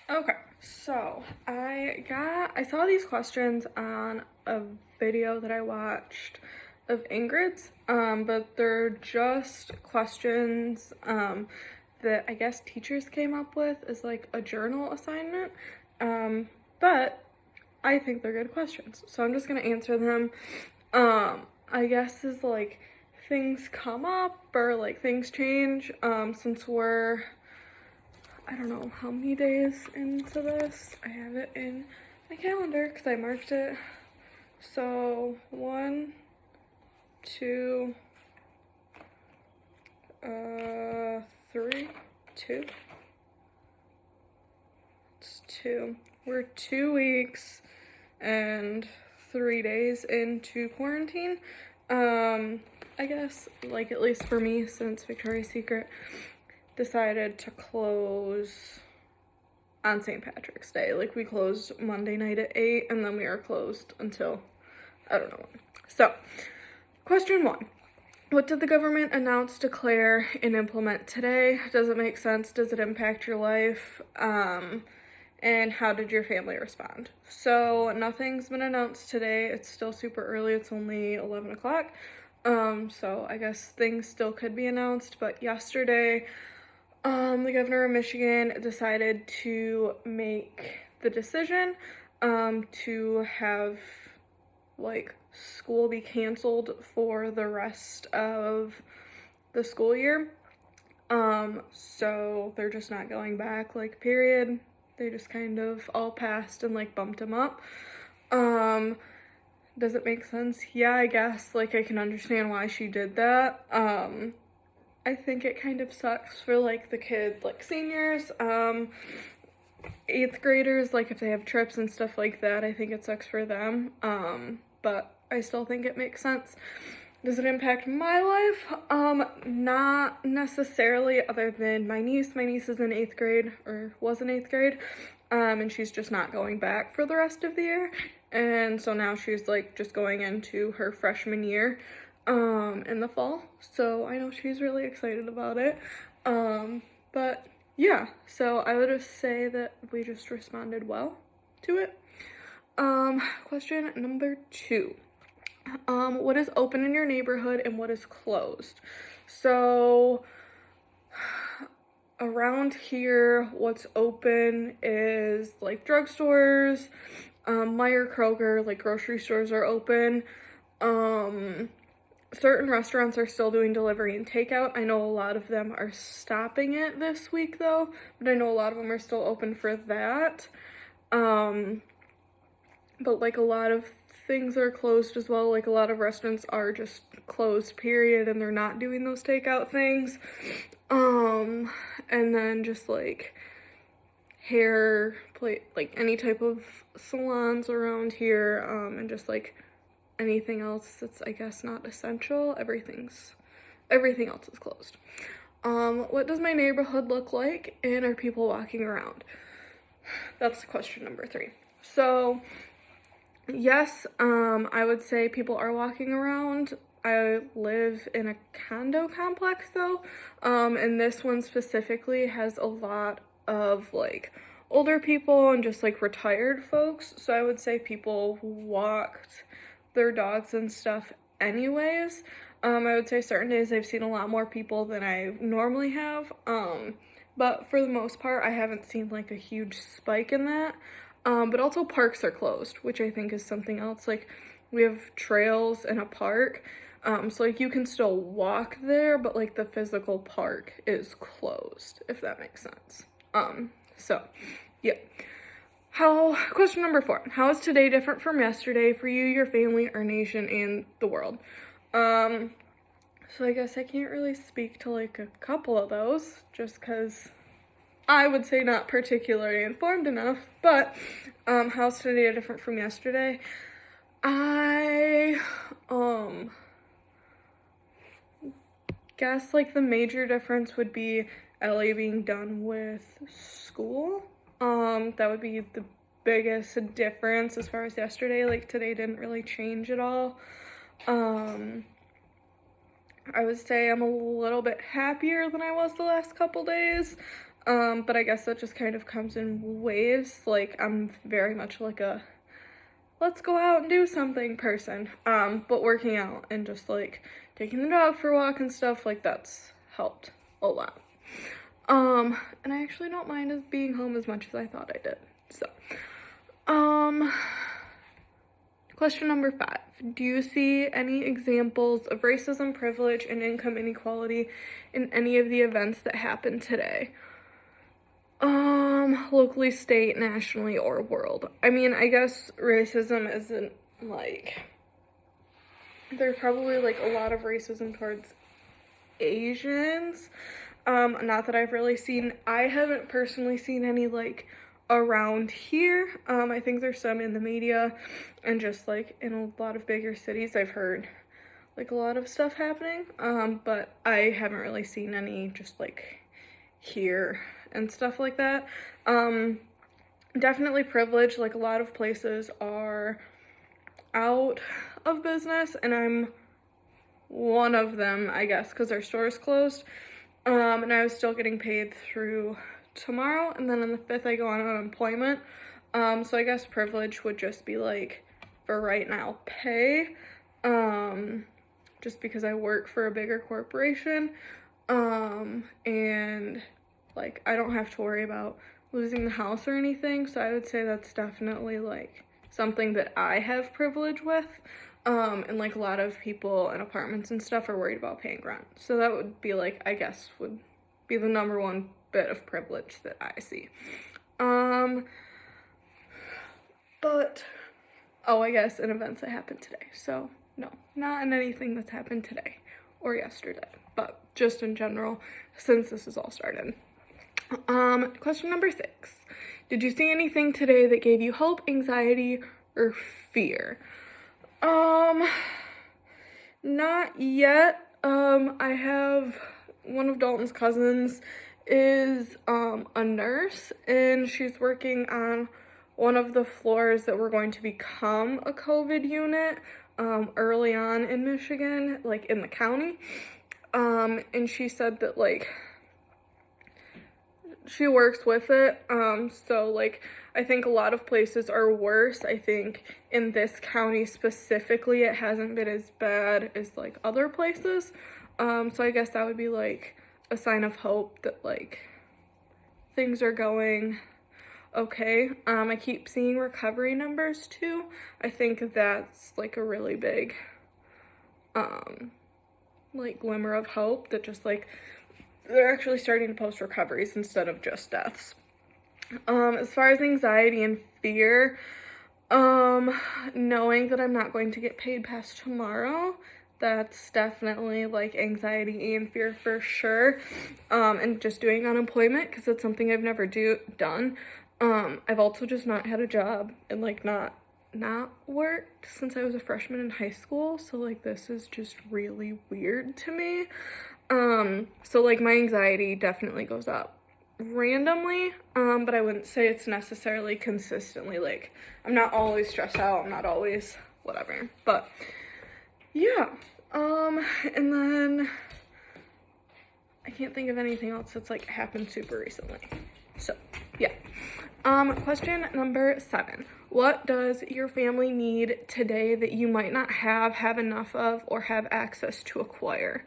Okay, so I saw these questions on a video that I watched of Ingrid's, but they're just questions that I guess teachers came up with as like a journal assignment. But I think they're good questions, so I'm just gonna answer them. I guess as like things come up or like things change, since we're I don't know how many days into this. I have it in my calendar because I marked it. So 1, 2, 3, 2. It's 2. We're 2 weeks and 3 days into quarantine. I guess, like, at least for me, since Victoria's Secret decided to close on St. Patrick's Day. Like, we closed Monday night at 8, and then we are closed until, I don't know when. So, question 1. What did the government announce, declare, and implement today? Does it make sense? Does it impact your life? And how did your family respond? So, nothing's been announced today. It's still super early. It's only 11 o'clock. So I guess things still could be announced, but yesterday, the governor of Michigan decided to make the decision to have like school be canceled for the rest of the school year. So they're just not going back, like, period. They just kind of all passed and like bumped them up. Does it make sense? Yeah, I guess, like, I can understand why she did that. I think it kind of sucks for like the kids, like seniors, 8th graders, like if they have trips and stuff like that, I think it sucks for them. But I still think it makes sense. Does it impact my life? Not necessarily, other than my niece. My niece is in 8th grade, or was in 8th grade, and she's just not going back for the rest of the year. And so now she's like just going into her freshman year in the fall. So I know she's really excited about it. But yeah, so I would say that we just responded well to it. Question number 2. What is open in your neighborhood and what is closed? So around here, what's open is like drugstores, Meijer, Kroger, like grocery stores are open. Certain restaurants are still doing delivery and takeout. I know a lot of them are stopping it this week though, but I know a lot of them are still open for that. But like a lot of things are closed as well. Like a lot of restaurants are just closed, period, and they're not doing those takeout things. And then just like hair plate, like any type of salons around here, and just like anything else that's, I guess, not essential. Everything else is closed. What does my neighborhood look like, and are people walking around? That's question number 3. So yes, I would say people are walking around. I live in a condo complex though, and this one specifically has a lot of like older people and just like retired folks. So I would say people walked their dogs and stuff anyways. I would say certain days I've seen a lot more people than I normally have. But for the most part, I haven't seen like a huge spike in that. But also parks are closed, which I think is something else. Like we have trails in a park. So like you can still walk there, but like the physical park is closed, if that makes sense. So yeah. Question number 4. How is today different from yesterday for you, your family, our nation, and the world? So I guess I can't really speak to like a couple of those just because I would say not particularly informed enough, but how's today different from yesterday? I guess like the major difference would be Ellie being done with school. That would be the biggest difference as far as yesterday. Like today didn't really change at all. I would say I'm a little bit happier than I was the last couple days. But I guess that just kind of comes in waves. Like, I'm very much like a let's go out and do something person. But working out and just like taking the dog for a walk and stuff, like that's helped a lot. And I actually don't mind as being home as much as I thought I did. So, question number 5. Do you see any examples of racism, privilege, and income inequality in any of the events that happened today? Locally, state, nationally, or world. I mean, I guess racism isn't like, there's probably like a lot of racism towards Asians. Not that I've really seen, I haven't personally seen any like around here. I think there's some in the media and just like in a lot of bigger cities I've heard like a lot of stuff happening. But I haven't really seen any just like here and stuff like that. Definitely privilege, like a lot of places are out of business and I'm one of them, I guess, because our store's closed. And I was still getting paid through tomorrow, and then on the 5th I go on unemployment. So I guess privilege would just be like, for right now, pay, just because I work for a bigger corporation, and like I don't have to worry about losing the house or anything, so I would say that's definitely like something that I have privilege with. And like a lot of people in apartments and stuff are worried about paying rent. So that would be like, I guess would be the number one bit of privilege that I see. But, oh, I guess in events that happened today. So no, not in anything that's happened today or yesterday, but just in general, since this is all started. Question number 6. Did you see anything today that gave you hope, anxiety, or fear? Not yet. I have one of Dalton's cousins is a nurse and she's working on one of the floors that were going to become a COVID unit early on in Michigan, like in the county. And she said that like she works with it. So like I think a lot of places are worse. I think in this county specifically, it hasn't been as bad as like other places. So I guess that would be like a sign of hope that like things are going okay. I keep seeing recovery numbers too. I think that's like a really big like glimmer of hope that just like they're actually starting to post recoveries instead of just deaths. As far as anxiety and fear, knowing that I'm not going to get paid past tomorrow, that's definitely like anxiety and fear for sure. And just doing unemployment because it's something I've never done. I've also just not had a job and like not worked since I was a freshman in high school. So like this is just really weird to me. So like my anxiety definitely goes up randomly, but I wouldn't say it's necessarily consistently, like I'm not always stressed out, I'm not always whatever, but yeah. And then I can't think of anything else that's like happened super recently. So yeah. Question number 7. What does your family need today that you might not have enough of, or have access to acquire?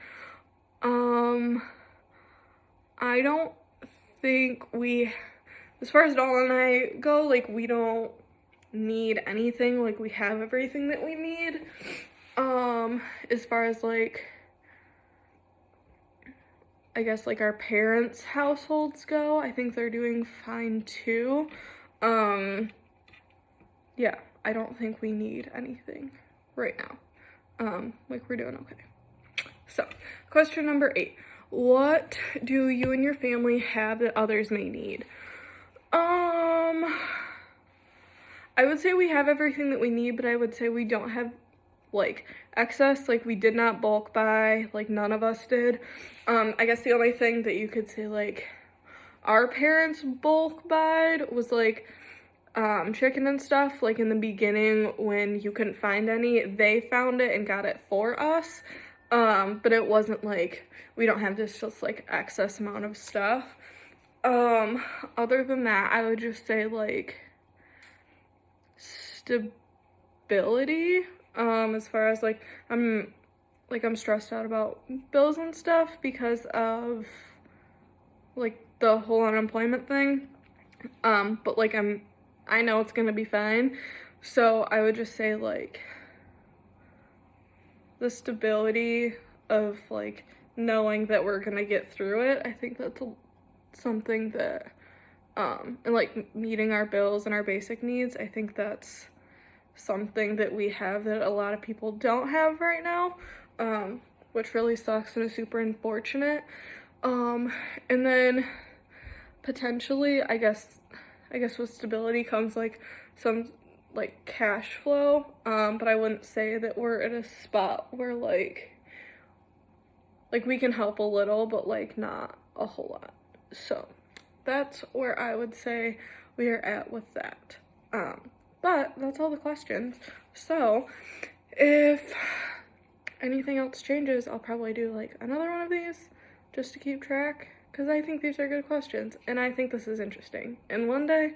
I don't think as far as Doll and I go, like we don't need anything, like we have everything that we need. As far as like I guess like our parents' households go, I think they're doing fine too. Yeah, I don't think we need anything right now. Like we're doing okay. So, question number 8. What do you and your family have that others may need? I would say we have everything that we need, but I would say we don't have like excess. Like we did not bulk buy, like none of us did. I guess the only thing that you could say like our parents bulk buyed was like chicken and stuff. Like in the beginning when you couldn't find any, they found it and got it for us. But it wasn't like we don't have this just like excess amount of stuff. Other than that, I would just say like stability. As far as like I'm stressed out about bills and stuff because of like the whole unemployment thing. But like I know it's gonna be fine. So I would just say like the stability of like knowing that we're gonna get through it. I think that's something that and like meeting our bills and our basic needs. I think that's something that we have that a lot of people don't have right now, which really sucks and is super unfortunate. And then potentially, I guess with stability comes like some like cash flow, but I wouldn't say that we're at a spot where like we can help a little, but like not a whole lot. So that's where I would say we are at with that. But that's all the questions. So if anything else changes, I'll probably do like another one of these just to keep track, because I think these are good questions and I think this is interesting. And one day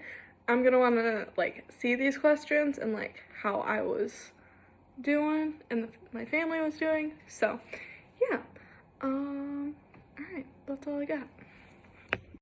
I'm gonna want to like see these questions and like how I was doing and my family was doing. So yeah, all right, that's all I got.